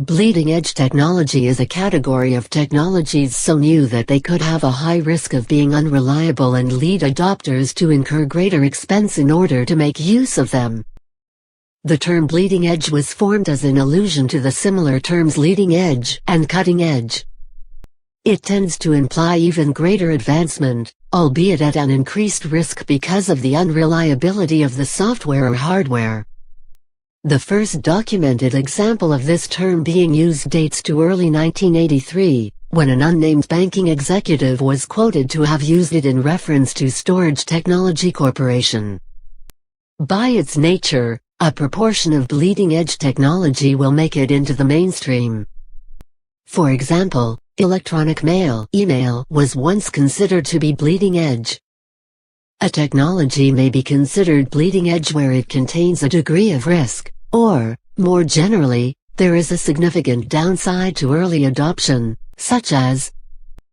Bleeding-edge technology is a category of technologies so new that they could have a high risk of being unreliable and lead adopters to incur greater expense in order to make use of them. The term bleeding edge was formed as an allusion to the similar terms leading edge and cutting edge. It tends to imply even greater advancement, albeit at an increased risk because of the unreliability of the software or hardware. The first documented example of this term being used dates to early 1983, when an unnamed banking executive was quoted to have used it in reference to Storage Technology Corporation. By its nature, a proportion of bleeding-edge technology will make it into the mainstream. For example, electronic mail (email) was once considered to be bleeding edge. A technology may be considered bleeding edge where it contains a degree of risk, or, more generally, there is a significant downside to early adoption, such as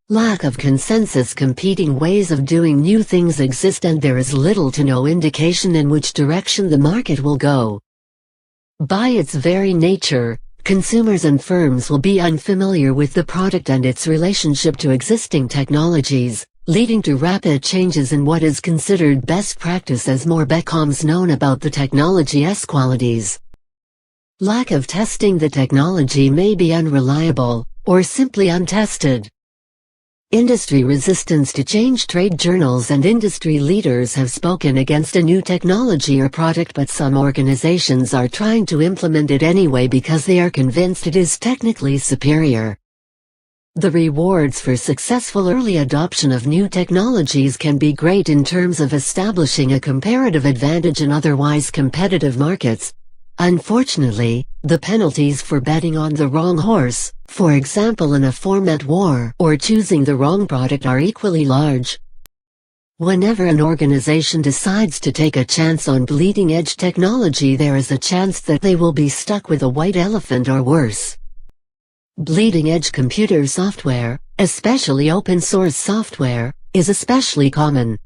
lack of consensus. Competing ways of doing new things exist and there is little to no indication in which direction the market will go. By its very nature, consumers and firms will be unfamiliar with the product and its relationship to existing technologies, leading to rapid changes in what is considered best practice as more becomes known about the technology's qualities. Lack of testing. The technology may be unreliable, or simply untested. Industry resistance to change. Trade journals and industry leaders have spoken against a new technology or product, but some organizations are trying to implement it anyway because they are convinced it is technically superior. The rewards for successful early adoption of new technologies can be great in terms of establishing a comparative advantage in otherwise competitive markets. Unfortunately, the penalties for betting on the wrong horse, for example in a format war, or choosing the wrong product, are equally large. Whenever an organization decides to take a chance on bleeding-edge technology, there is a chance that they will be stuck with a white elephant or worse. Bleeding-edge computer software, especially open-source software, is especially common.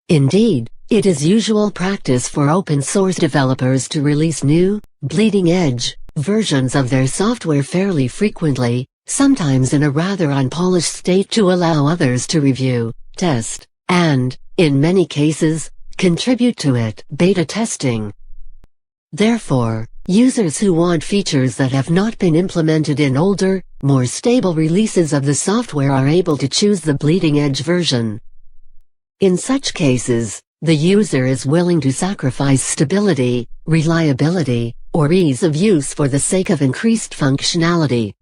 Indeed, it is usual practice for open-source developers to release new, bleeding-edge versions of their software fairly frequently, sometimes in a rather unpolished state to allow others to review, test, and, in many cases, contribute to it. Beta testing. Therefore, users who want features that have not been implemented in older, more stable releases of the software are able to choose the bleeding-edge version. In such cases, the user is willing to sacrifice stability, reliability, or ease of use for the sake of increased functionality.